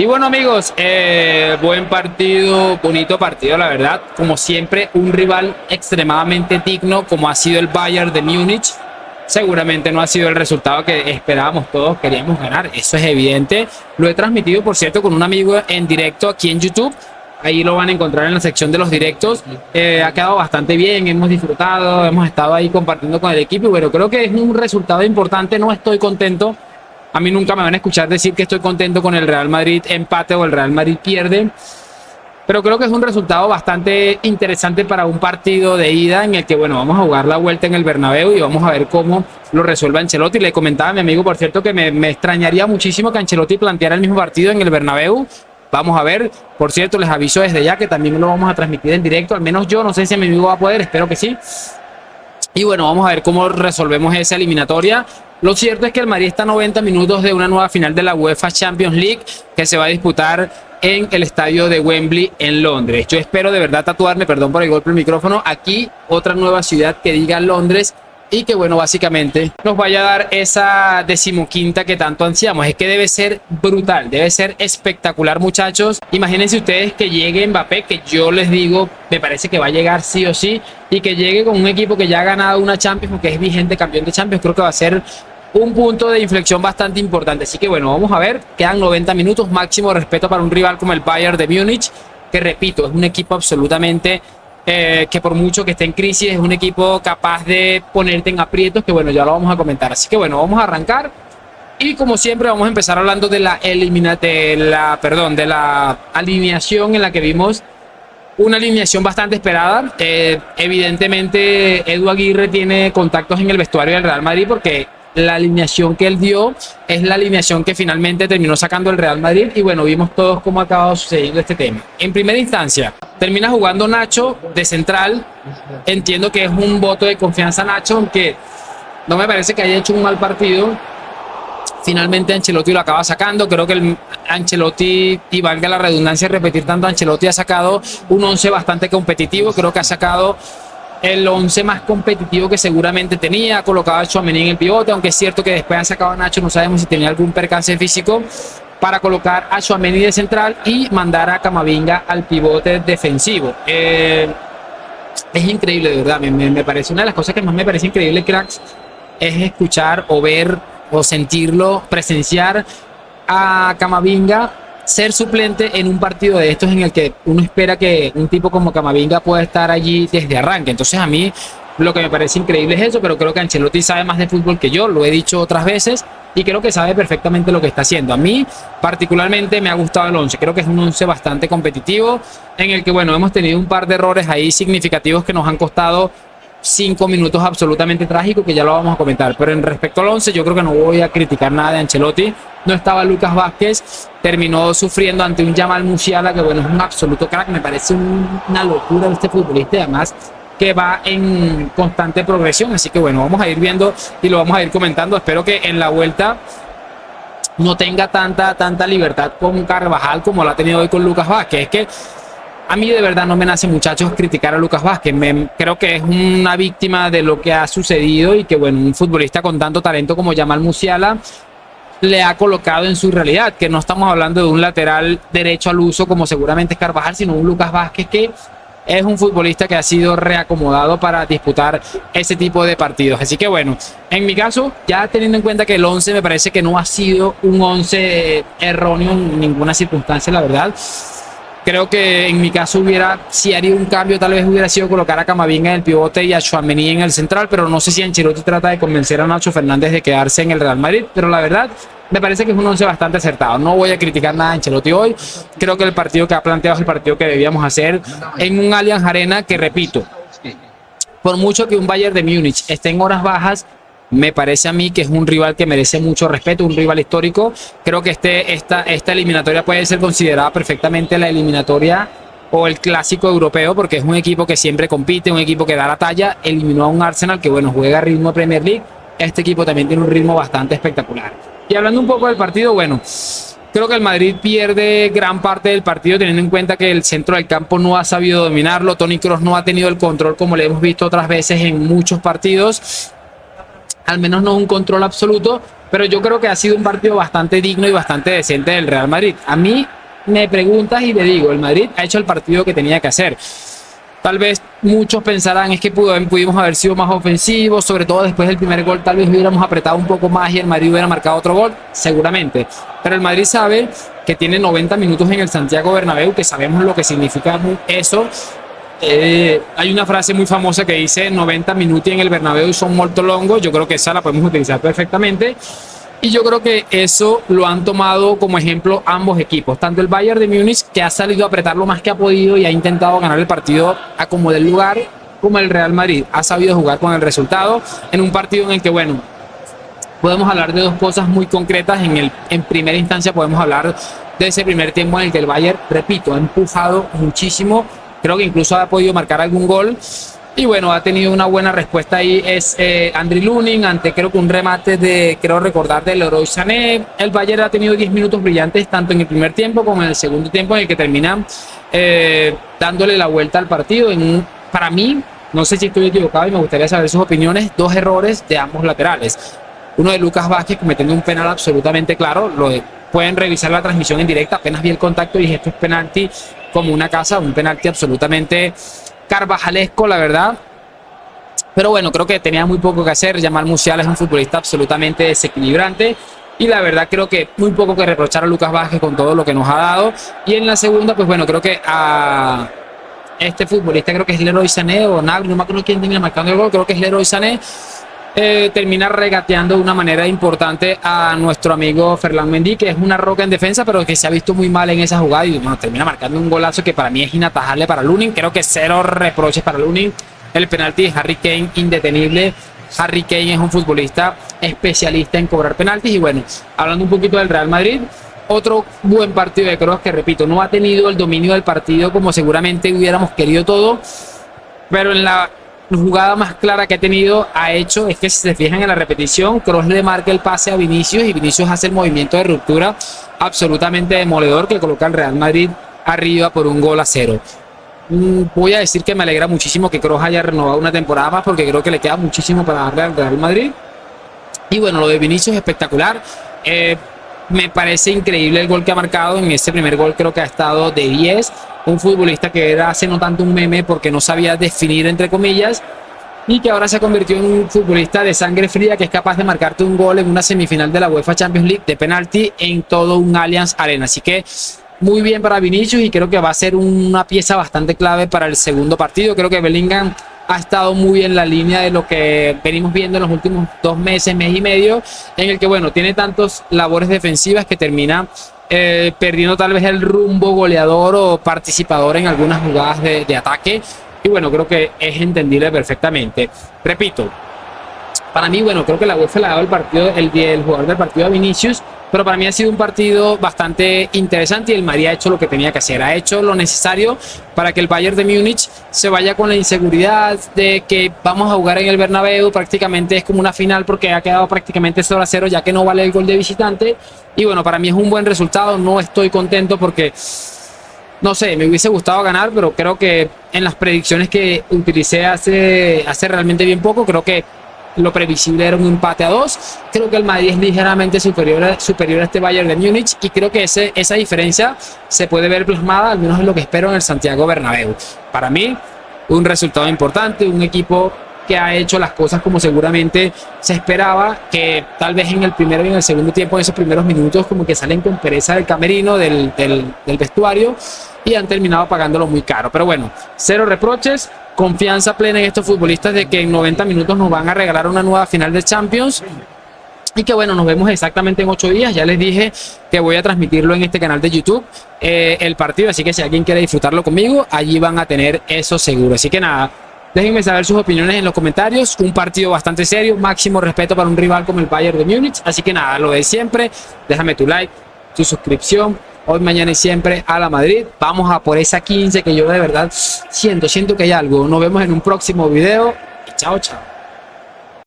Y bueno, amigos, buen partido, bonito partido, la verdad. Como siempre, un rival extremadamente digno, como ha sido el Bayern de Múnich. Seguramente no ha sido el resultado que esperábamos todos, queríamos ganar, eso es evidente. Lo he transmitido, por cierto, con un amigo en directo aquí en YouTube. Ahí lo van a encontrar en la sección de los directos. Ha quedado bastante bien, hemos disfrutado, hemos estado ahí compartiendo con el equipo. Y bueno, creo que es un resultado importante. No estoy contento. A mí nunca me van a escuchar decir que estoy contento con el Real Madrid empate o el Real Madrid pierde. Pero creo que es un resultado bastante interesante para un partido de ida en el que, bueno, vamos a jugar la vuelta en el Bernabéu y vamos a ver cómo lo resuelve Ancelotti. Le comentaba a mi amigo, por cierto, que me extrañaría muchísimo que Ancelotti planteara el mismo partido en el Bernabéu. Vamos a ver. Por cierto, les aviso desde ya que también lo vamos a transmitir en directo. Al menos yo, no sé si mi amigo va a poder, espero que sí. Y bueno, vamos a ver cómo resolvemos esa eliminatoria. Lo cierto es que el Madrid está a 90 minutos de una nueva final de la UEFA Champions League que se va a disputar en el estadio de Wembley en Londres. Yo espero de verdad tatuarme, perdón por el golpe del micrófono, aquí otra nueva ciudad que diga Londres y que, bueno, básicamente nos vaya a dar esa 15ª que tanto ansiamos. Es que debe ser brutal, debe ser espectacular, muchachos. Imagínense ustedes que llegue Mbappé, que yo les digo, me parece que va a llegar sí o sí, y que llegue con un equipo que ya ha ganado una Champions, porque es vigente campeón de Champions. Creo que va a ser un punto de inflexión bastante importante. Así que bueno, vamos a ver, quedan 90 minutos, máximo respeto para un rival como el Bayern de Múnich, que repito, es un equipo absolutamente que por mucho que esté en crisis, es un equipo capaz de ponerte en aprietos, que bueno, ya lo vamos a comentar. Así que bueno, vamos a arrancar. Y como siempre vamos a empezar hablando de la alineación en la que vimos una alineación bastante esperada. Evidentemente Edu Aguirre tiene contactos en el vestuario del Real Madrid porque la alineación que él dio es la alineación que finalmente terminó sacando el Real Madrid. Y bueno, vimos todos cómo ha acabado sucediendo este tema. En primera instancia, termina jugando Nacho de central. Entiendo que es un voto de confianza a Nacho, aunque no me parece que haya hecho un mal partido. Finalmente Ancelotti lo acaba sacando. Creo que el Ancelotti, y valga la redundancia repetir tanto, Ancelotti ha sacado un 11 bastante competitivo. Creo que ha sacado el 11 más competitivo que seguramente tenía. Ha colocado a Tchouaméni en el pivote, aunque es cierto que después ha sacado a Nacho, no sabemos si tenía algún percance físico, para colocar a Tchouaméni de central y mandar a Camavinga al pivote defensivo. Es increíble, de verdad. Me parece una de las cosas que más me parece increíble, cracks, es escuchar o ver o sentirlo, presenciar a Camavinga ser suplente en un partido de estos en el que uno espera que un tipo como Camavinga pueda estar allí desde arranque. Entonces a mí lo que me parece increíble es eso, pero creo que Ancelotti sabe más de fútbol que yo, lo he dicho otras veces, y creo que sabe perfectamente lo que está haciendo. A mí particularmente me ha gustado el 11, creo que es un 11 bastante competitivo, en el que, bueno, hemos tenido un par de errores ahí significativos que nos han costado 5 minutos absolutamente trágicos, que ya lo vamos a comentar. Pero en respecto al 11, yo creo que no voy a criticar nada de Ancelotti. No estaba Lucas Vázquez, terminó sufriendo ante un Jamal Musiala, que bueno, es un absoluto crack. Me parece una locura este futbolista, y además que va en constante progresión. Así que bueno, vamos a ir viendo y lo vamos a ir comentando. Espero que en la vuelta no tenga tanta libertad con Carvajal como la ha tenido hoy con Lucas Vázquez. Es que a mí de verdad no me nace, muchachos, criticar a Lucas Vázquez. Creo que es una víctima de lo que ha sucedido, y que bueno, un futbolista con tanto talento como Jamal Musiala le ha colocado en su realidad, que no estamos hablando de un lateral derecho al uso como seguramente es Carvajal, sino un Lucas Vázquez que es un futbolista que ha sido reacomodado para disputar ese tipo de partidos. Así que bueno, en mi caso, ya teniendo en cuenta que el 11 me parece que no ha sido un 11 erróneo en ninguna circunstancia, la verdad. Creo que en mi caso si haría un cambio, tal vez hubiera sido colocar a Camavinga en el pivote y a Tchouaméni en el central, pero no sé si Ancelotti trata de convencer a Nacho Fernández de quedarse en el Real Madrid, pero la verdad me parece que es un 11 bastante acertado. No voy a criticar nada a Ancelotti hoy. Creo que el partido que ha planteado es el partido que debíamos hacer en un Allianz Arena que, repito, por mucho que un Bayern de Múnich esté en horas bajas, me parece a mí que es un rival que merece mucho respeto, un rival histórico. Creo que esta eliminatoria puede ser considerada perfectamente la eliminatoria o el clásico europeo, porque es un equipo que siempre compite, un equipo que da la talla. Eliminó a un Arsenal que, bueno, juega a ritmo Premier League. Este equipo también tiene un ritmo bastante espectacular. Y hablando un poco del partido, bueno, creo que el Madrid pierde gran parte del partido, teniendo en cuenta que el centro del campo no ha sabido dominarlo. Toni Kroos no ha tenido el control como le hemos visto otras veces en muchos partidos. al menos no un control absoluto, pero yo creo que ha sido un partido bastante digno y bastante decente del Real Madrid. A mí me preguntas y le digo, el Madrid ha hecho el partido que tenía que hacer. Tal vez muchos pensarán es que pudimos haber sido más ofensivos, sobre todo después del primer gol, tal vez hubiéramos apretado un poco más y el Madrid hubiera marcado otro gol, seguramente. Pero el Madrid sabe que tiene 90 minutos en el Santiago Bernabéu, que sabemos lo que significa eso. Hay una frase muy famosa que dice 90 minutos en el Bernabéu son molto longos. Yo creo que esa la podemos utilizar perfectamente. Y yo creo que eso lo han tomado como ejemplo ambos equipos. Tanto el Bayern de Múnich, que ha salido a apretar lo más que ha podido y ha intentado ganar el partido a como del lugar, como el Real Madrid ha sabido jugar con el resultado en un partido en el que, bueno, podemos hablar de dos cosas muy concretas. En primera instancia podemos hablar de ese primer tiempo en el que el Bayern, repito, ha empujado muchísimo. Creo que incluso ha podido marcar algún gol. Y bueno, ha tenido una buena respuesta ahí. Es Andriy Lunin ante creo que un remate de, creo recordar, de Leroy Sané. El Bayern ha tenido 10 minutos brillantes tanto en el primer tiempo como en el segundo tiempo, en el que termina dándole la vuelta al partido. Para mí, no sé si estoy equivocado y me gustaría saber sus opiniones, dos errores de ambos laterales. Uno de Lucas Vázquez cometiendo un penal absolutamente claro. Pueden revisar la transmisión en directa, apenas vi el contacto y dije esto es penalti como una casa, un penalti absolutamente carvajalesco, la verdad. Pero bueno, creo que tenía muy poco que hacer. Jamal Musiala es un futbolista absolutamente desequilibrante y la verdad creo que muy poco que reprochar a Lucas Vázquez con todo lo que nos ha dado. Y en la segunda, pues bueno, creo que a este futbolista, creo que es Leroy Sané o Nagli, no me acuerdo quién termina marcando el gol, creo que es Leroy Sané, termina regateando de una manera importante a nuestro amigo Ferland Mendy, que es una roca en defensa, pero que se ha visto muy mal en esa jugada y bueno, termina marcando un golazo que para mí es inatajable para Lunin. Creo que cero reproches para Lunin. El penalti de Harry Kane, indetenible. Harry Kane es un futbolista especialista en cobrar penaltis. Y bueno, hablando un poquito del Real Madrid, otro buen partido de Kroos que, repito, no ha tenido el dominio del partido como seguramente hubiéramos querido todo, pero en la jugada más clara que ha tenido, es que si se fijan en la repetición, Kroos le marca el pase a Vinicius y Vinicius hace el movimiento de ruptura absolutamente demoledor que coloca al Real Madrid arriba por 1-0. Voy a decir que me alegra muchísimo que Kroos haya renovado una temporada más porque creo que le queda muchísimo para darle al Real Madrid. Y bueno, lo de Vinicius es espectacular. Me parece increíble el gol que ha marcado. En ese primer gol creo que ha estado de 10. Un futbolista que era hace no tanto un meme porque no sabía definir, entre comillas, y que ahora se ha convertido en un futbolista de sangre fría que es capaz de marcarte un gol en una semifinal de la UEFA Champions League de penalti en todo un Allianz Arena. Así que muy bien para Vinicius y creo que va a ser una pieza bastante clave para el segundo partido. Creo que Bellingham ha estado muy en la línea de lo que venimos viendo en los últimos 2 meses, mes y medio, en el que, bueno, tiene tantas labores defensivas que termina perdiendo tal vez el rumbo goleador o participador en algunas jugadas de ataque. Y bueno, creo que es entendible perfectamente. Repito, para mí, bueno, creo que la UEFA le ha dado el partido, el jugador del partido a Vinicius, pero para mí ha sido un partido bastante interesante y el Madrid ha hecho lo que tenía que hacer. Ha hecho lo necesario para que el Bayern de Múnich se vaya con la inseguridad de que vamos a jugar en el Bernabéu. Prácticamente es como una final porque ha quedado prácticamente 0-0 ya que no vale el gol de visitante. Y bueno, para mí es un buen resultado. No estoy contento porque, no sé, me hubiese gustado ganar, pero creo que en las predicciones que utilicé hace realmente bien poco, creo que lo previsible era un empate a 2. Creo que el Madrid es ligeramente superior a este Bayern de Múnich y creo que esa diferencia se puede ver plasmada, al menos en lo que espero, en el Santiago Bernabéu. Para mí, un resultado importante, un equipo que ha hecho las cosas como seguramente se esperaba, que tal vez en el primero y en el segundo tiempo, en esos primeros minutos, como que salen con pereza del camerino, del vestuario, y han terminado pagándolo muy caro. Pero bueno, cero reproches. Confianza plena en estos futbolistas de que en 90 minutos nos van a regalar una nueva final de Champions y que bueno, nos vemos exactamente en 8 días. Ya les dije que voy a transmitirlo en este canal de YouTube el partido, así que si alguien quiere disfrutarlo conmigo, allí van a tener eso seguro. Así que nada, déjenme saber sus opiniones en los comentarios. Un partido bastante serio, máximo respeto para un rival como el Bayern de Múnich. Así que nada, lo de siempre, déjame tu like, tu suscripción. Hoy, mañana y siempre a la Madrid. Vamos a por esa 15 que yo de verdad siento que hay algo. Nos vemos en un próximo video y chao, chao.